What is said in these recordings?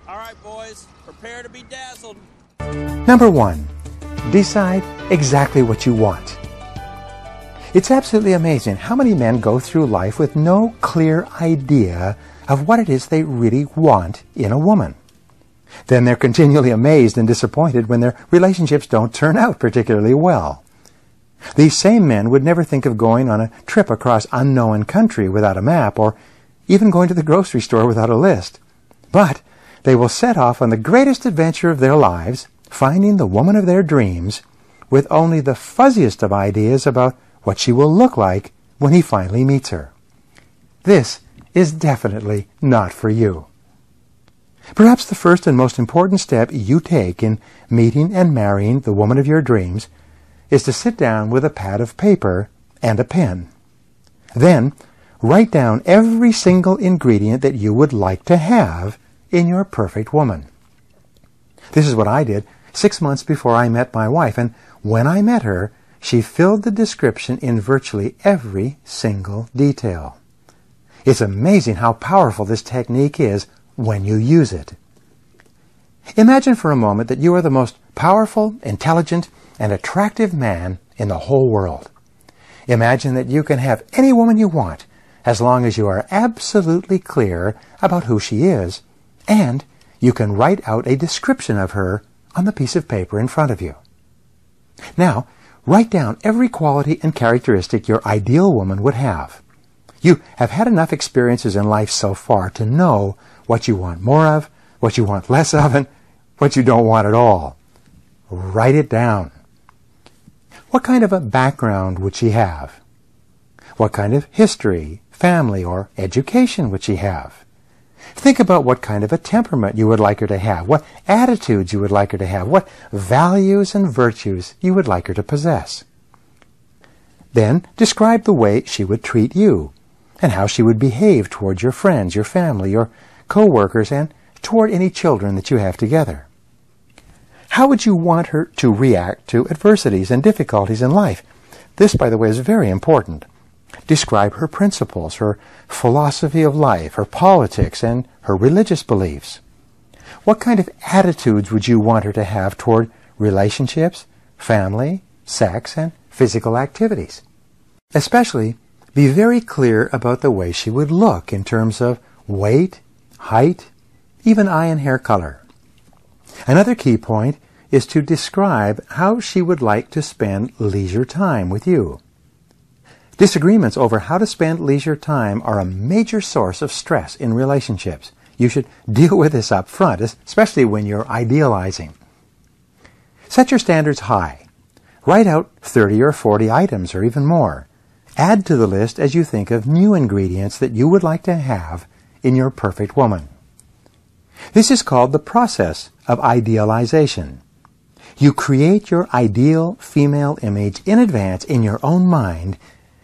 All right, boys, prepare to be dazzled. Number 1, decide exactly what you want. It's absolutely amazing how many men go through life with no clear idea of what it is they really want in a woman. Then they're continually amazed and disappointed when their relationships don't turn out particularly well. These same men would never think of going on a trip across unknown country without a map, or even going to the grocery store without a list. But they will set off on the greatest adventure of their lives, finding the woman of their dreams, with only the fuzziest of ideas about what she will look like when he finally meets her. This is definitely not for you. Perhaps the first and most important step you take in meeting and marrying the woman of your dreams is to sit down with a pad of paper and a pen. Then, write down every single ingredient that you would like to have in your perfect woman. This is what I did 6 months before I met my wife, and when I met her, she filled the description in virtually every single detail. It's amazing how powerful this technique is when you use it. Imagine for a moment that you are the most powerful, intelligent, and attractive man in the whole world. Imagine that you can have any woman you want as long as you are absolutely clear about who she is, and you can write out a description of her on the piece of paper in front of you. Now, write down every quality and characteristic your ideal woman would have. You have had enough experiences in life so far to know what you want more of, what you want less of, and what you don't want at all. Write it down. What kind of a background would she have? What kind of history, family, or education would she have? Think about what kind of a temperament you would like her to have, what attitudes you would like her to have, what values and virtues you would like her to possess. Then describe the way she would treat you, and how she would behave toward your friends, your family, your co-workers, and toward any children that you have together. How would you want her to react to adversities and difficulties in life? This, by the way, is very important. Describe her principles, her philosophy of life, her politics, and her religious beliefs. What kind of attitudes would you want her to have toward relationships, family, sex, and physical activities? Especially, be very clear about the way she would look in terms of weight, height, even eye and hair color. Another key point is to describe how she would like to spend leisure time with you. Disagreements over how to spend leisure time are a major source of stress in relationships. You should deal with this up front, especially when you're idealizing. Set your standards high. Write out 30 or 40 items or even more. Add to the list as you think of new ingredients that you would like to have in your perfect woman. This is called the process of idealization. You create your ideal female image in advance in your own mind,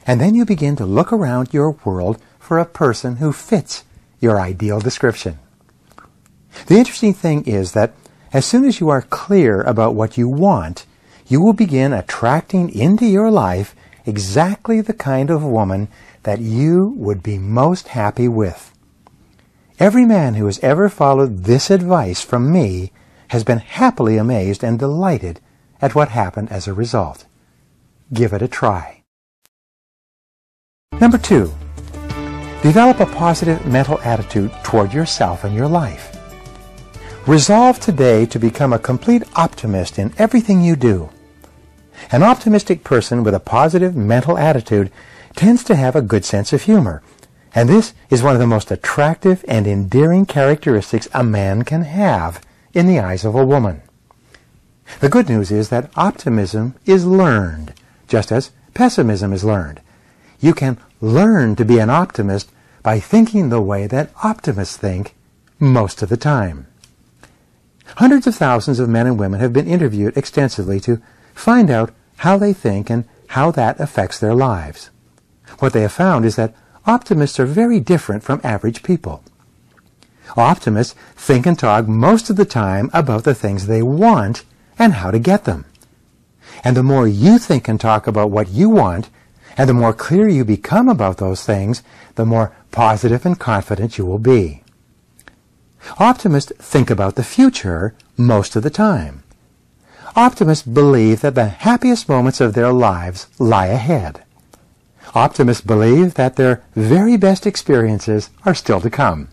and then you begin to look around your world for a person who fits your ideal description. The interesting thing is that as soon as you are clear about what you want, you will begin attracting into your life exactly the kind of woman that you would be most happy with. Every man who has ever followed this advice from me has been happily amazed and delighted at what happened as a result. Give it a try. Number 2, develop a positive mental attitude toward yourself and your life. Resolve today to become a complete optimist in everything you do. An optimistic person with a positive mental attitude tends to have a good sense of humor, and this is one of the most attractive and endearing characteristics a man can have in the eyes of a woman. The good news is that optimism is learned, just as pessimism is learned. You can learn to be an optimist by thinking the way that optimists think most of the time. Hundreds of thousands of men and women have been interviewed extensively to find out how they think and how that affects their lives. What they have found is that optimists are very different from average people. Optimists think and talk most of the time about the things they want and how to get them. And the more you think and talk about what you want, and the more clear you become about those things, the more positive and confident you will be. Optimists think about the future most of the time. Optimists believe that the happiest moments of their lives lie ahead. Optimists believe that their very best experiences are still to come.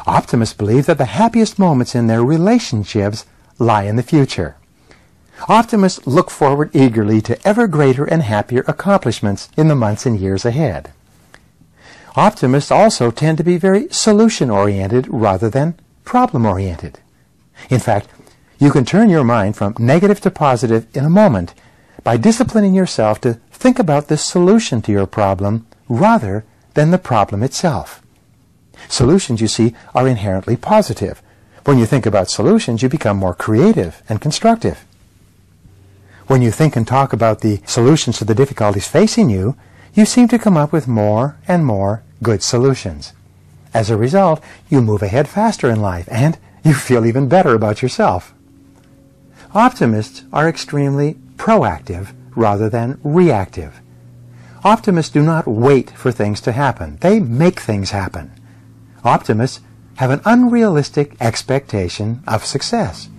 Optimists believe that the happiest moments in their relationships lie in the future. Optimists look forward eagerly to ever greater and happier accomplishments in the months and years ahead. Optimists also tend to be very solution-oriented rather than problem-oriented. In fact, you can turn your mind from negative to positive in a moment by disciplining yourself to think about the solution to your problem rather than the problem itself. Solutions, you see, are inherently positive. When you think about solutions, you become more creative and constructive. When you think and talk about the solutions to the difficulties facing you, you seem to come up with more and more good solutions. As a result, you move ahead faster in life and you feel even better about yourself. Optimists are extremely proactive rather than reactive. Optimists do not wait for things to happen. They make things happen. Optimists have an unrealistic expectation of success.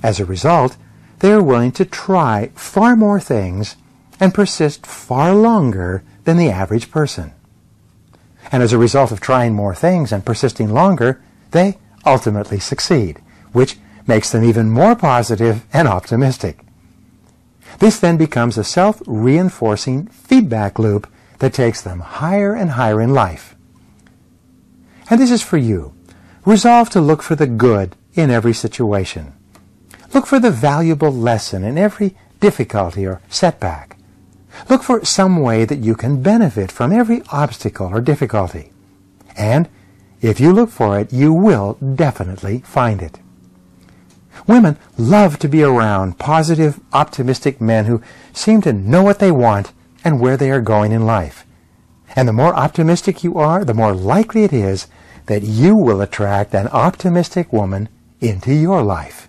As a result, they are willing to try far more things and persist far longer than the average person. And as a result of trying more things and persisting longer, they ultimately succeed, which makes them even more positive and optimistic. This then becomes a self-reinforcing feedback loop that takes them higher and higher in life. And this is for you. Resolve to look for the good in every situation. Look for the valuable lesson in every difficulty or setback. Look for some way that you can benefit from every obstacle or difficulty. And if you look for it, you will definitely find it. Women love to be around positive, optimistic men who seem to know what they want and where they are going in life. And the more optimistic you are, the more likely it is that you will attract an optimistic woman into your life.